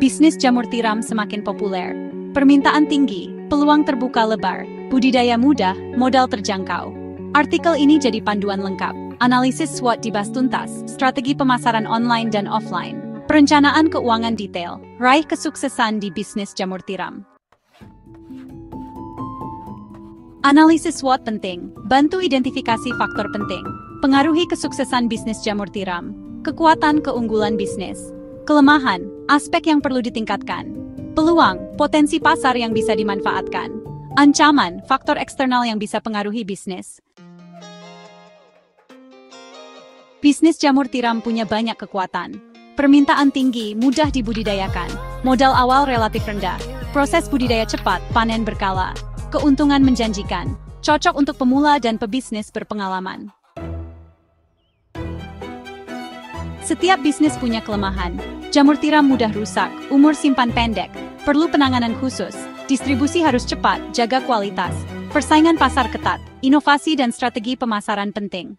Bisnis jamur tiram semakin populer. Permintaan tinggi, peluang terbuka lebar, budidaya mudah, modal terjangkau. Artikel ini jadi panduan lengkap. Analisis SWOT dibahas tuntas, strategi pemasaran online dan offline, perencanaan keuangan detail, raih kesuksesan di bisnis jamur tiram. Analisis SWOT penting, bantu identifikasi faktor penting, pengaruhi kesuksesan bisnis jamur tiram, kekuatan keunggulan bisnis, kelemahan, aspek yang perlu ditingkatkan, peluang, potensi pasar yang bisa dimanfaatkan, ancaman, faktor eksternal yang bisa pengaruhi bisnis. Bisnis jamur tiram punya banyak kekuatan. Permintaan tinggi, mudah dibudidayakan, modal awal relatif rendah, proses budidaya cepat, panen berkala, keuntungan menjanjikan, cocok untuk pemula dan pebisnis berpengalaman. Setiap bisnis punya kelemahan. Jamur tiram mudah rusak, umur simpan pendek, perlu penanganan khusus, distribusi harus cepat, jaga kualitas, persaingan pasar ketat, inovasi dan strategi pemasaran penting.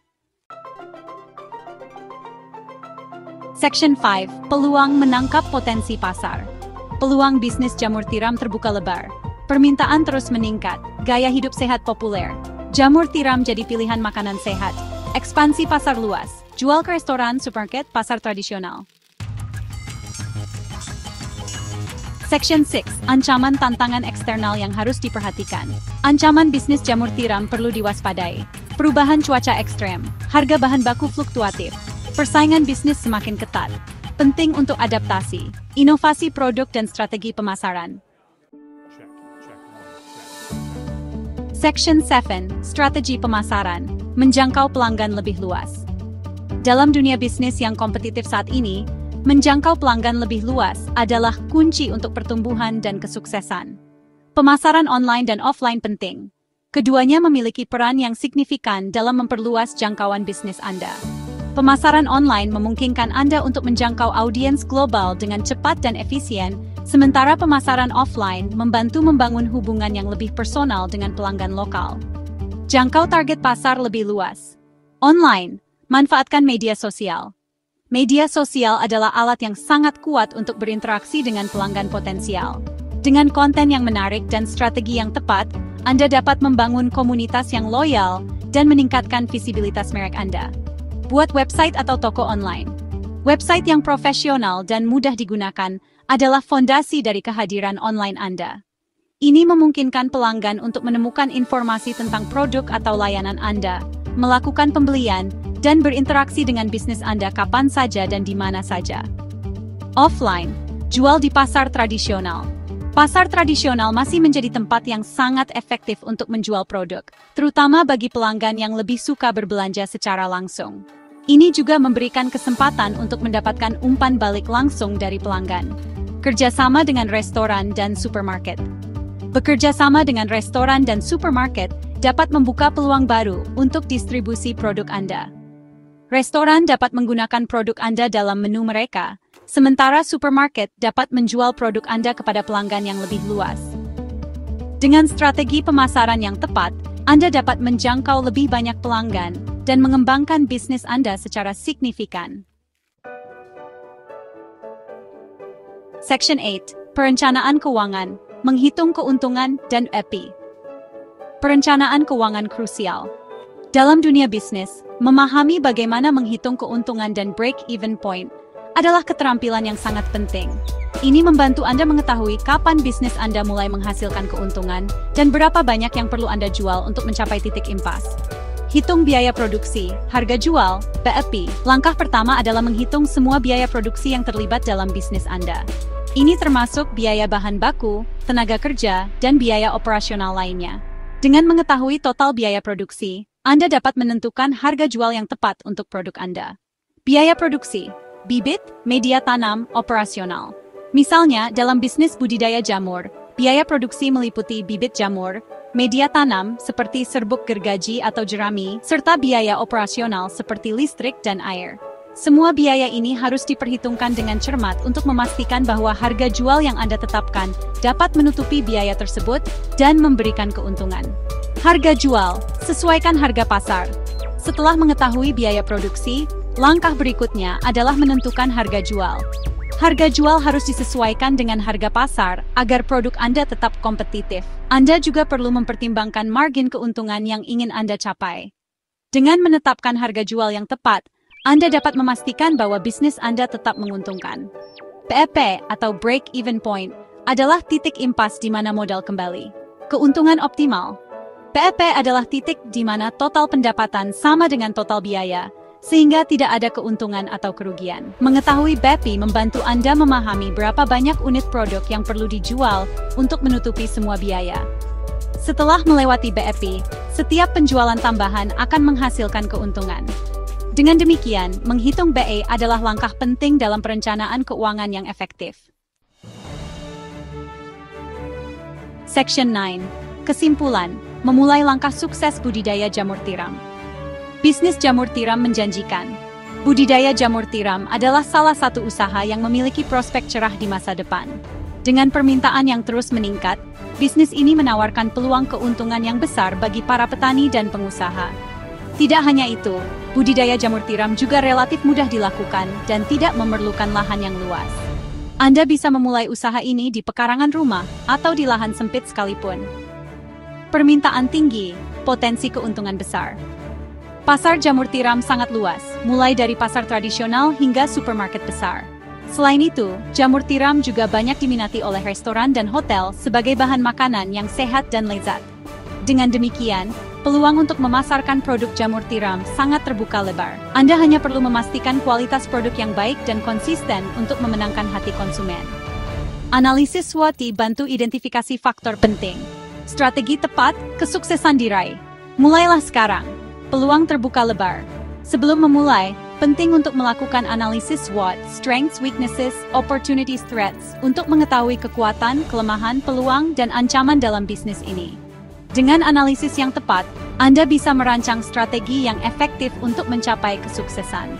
Section 5. Peluang menangkap potensi pasar. Peluang bisnis jamur tiram terbuka lebar. Permintaan terus meningkat, gaya hidup sehat populer. Jamur tiram jadi pilihan makanan sehat. Ekspansi pasar luas, jual ke restoran, supermarket, pasar tradisional. Section 6. Ancaman tantangan eksternal yang harus diperhatikan. Ancaman bisnis jamur tiram perlu diwaspadai. Perubahan cuaca ekstrem, harga bahan baku fluktuatif, persaingan bisnis semakin ketat. Penting untuk adaptasi, inovasi produk dan strategi pemasaran. Section 7. Strategi pemasaran, menjangkau pelanggan lebih luas. Dalam dunia bisnis yang kompetitif saat ini, menjangkau pelanggan lebih luas adalah kunci untuk pertumbuhan dan kesuksesan. Pemasaran online dan offline penting. Keduanya memiliki peran yang signifikan dalam memperluas jangkauan bisnis Anda. Pemasaran online memungkinkan Anda untuk menjangkau audiens global dengan cepat dan efisien, sementara pemasaran offline membantu membangun hubungan yang lebih personal dengan pelanggan lokal. Jangkau target pasar lebih luas. Online, manfaatkan media sosial. Media sosial adalah alat yang sangat kuat untuk berinteraksi dengan pelanggan potensial. Dengan konten yang menarik dan strategi yang tepat, Anda dapat membangun komunitas yang loyal dan meningkatkan visibilitas merek Anda. Buat website atau toko online. Website yang profesional dan mudah digunakan adalah fondasi dari kehadiran online Anda. Ini memungkinkan pelanggan untuk menemukan informasi tentang produk atau layanan Anda, melakukan pembelian, dan berinteraksi dengan bisnis Anda kapan saja dan di mana saja. Offline, jual di pasar tradisional. Pasar tradisional masih menjadi tempat yang sangat efektif untuk menjual produk, terutama bagi pelanggan yang lebih suka berbelanja secara langsung. Ini juga memberikan kesempatan untuk mendapatkan umpan balik langsung dari pelanggan. Kerjasama dengan restoran dan supermarket. Bekerja sama dengan restoran dan supermarket dapat membuka peluang baru untuk distribusi produk Anda. Restoran dapat menggunakan produk Anda dalam menu mereka, sementara supermarket dapat menjual produk Anda kepada pelanggan yang lebih luas. Dengan strategi pemasaran yang tepat, Anda dapat menjangkau lebih banyak pelanggan dan mengembangkan bisnis Anda secara signifikan. Section 8. Perencanaan keuangan, menghitung keuntungan dan EPI. Perencanaan keuangan krusial. Dalam dunia bisnis, memahami bagaimana menghitung keuntungan dan break-even point adalah keterampilan yang sangat penting. Ini membantu Anda mengetahui kapan bisnis Anda mulai menghasilkan keuntungan dan berapa banyak yang perlu Anda jual untuk mencapai titik impas. Hitung biaya produksi, harga jual, BEP. Langkah pertama adalah menghitung semua biaya produksi yang terlibat dalam bisnis Anda. Ini termasuk biaya bahan baku, tenaga kerja, dan biaya operasional lainnya. Dengan mengetahui total biaya produksi, Anda dapat menentukan harga jual yang tepat untuk produk Anda. Biaya produksi, bibit, media tanam, operasional. Misalnya, dalam bisnis budidaya jamur, biaya produksi meliputi bibit jamur, media tanam seperti serbuk gergaji atau jerami, serta biaya operasional seperti listrik dan air. Semua biaya ini harus diperhitungkan dengan cermat untuk memastikan bahwa harga jual yang Anda tetapkan dapat menutupi biaya tersebut dan memberikan keuntungan. Harga jual, sesuaikan harga pasar. Setelah mengetahui biaya produksi, langkah berikutnya adalah menentukan harga jual. Harga jual harus disesuaikan dengan harga pasar agar produk Anda tetap kompetitif. Anda juga perlu mempertimbangkan margin keuntungan yang ingin Anda capai. Dengan menetapkan harga jual yang tepat, Anda dapat memastikan bahwa bisnis Anda tetap menguntungkan. BEP atau break-even point adalah titik impas di mana modal kembali. Keuntungan optimal. BEP adalah titik di mana total pendapatan sama dengan total biaya, sehingga tidak ada keuntungan atau kerugian. Mengetahui BEP membantu Anda memahami berapa banyak unit produk yang perlu dijual untuk menutupi semua biaya. Setelah melewati BEP, setiap penjualan tambahan akan menghasilkan keuntungan. Dengan demikian, menghitung BE adalah langkah penting dalam perencanaan keuangan yang efektif. Section 9. Kesimpulan, memulai langkah sukses budidaya jamur tiram. Bisnis jamur tiram menjanjikan. Budidaya jamur tiram adalah salah satu usaha yang memiliki prospek cerah di masa depan. Dengan permintaan yang terus meningkat, bisnis ini menawarkan peluang keuntungan yang besar bagi para petani dan pengusaha. Tidak hanya itu, budidaya jamur tiram juga relatif mudah dilakukan dan tidak memerlukan lahan yang luas. Anda bisa memulai usaha ini di pekarangan rumah atau di lahan sempit sekalipun. Permintaan tinggi, potensi keuntungan besar. Pasar jamur tiram sangat luas, mulai dari pasar tradisional hingga supermarket besar. Selain itu, jamur tiram juga banyak diminati oleh restoran dan hotel sebagai bahan makanan yang sehat dan lezat. Dengan demikian, peluang untuk memasarkan produk jamur tiram sangat terbuka lebar. Anda hanya perlu memastikan kualitas produk yang baik dan konsisten untuk memenangkan hati konsumen. Analisis SWOT bantu identifikasi faktor penting. Strategi tepat, kesuksesan diraih. Mulailah sekarang. Peluang terbuka lebar. Sebelum memulai, penting untuk melakukan analisis SWOT, strengths, weaknesses, opportunities, threats, untuk mengetahui kekuatan, kelemahan, peluang, dan ancaman dalam bisnis ini. Dengan analisis yang tepat, Anda bisa merancang strategi yang efektif untuk mencapai kesuksesan.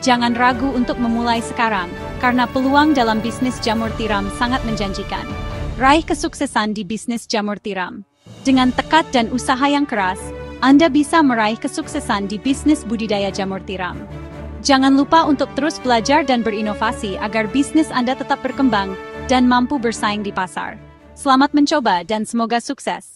Jangan ragu untuk memulai sekarang, karena peluang dalam bisnis jamur tiram sangat menjanjikan. Raih kesuksesan di bisnis jamur tiram. Dengan tekad dan usaha yang keras, Anda bisa meraih kesuksesan di bisnis budidaya jamur tiram. Jangan lupa untuk terus belajar dan berinovasi agar bisnis Anda tetap berkembang dan mampu bersaing di pasar. Selamat mencoba dan semoga sukses!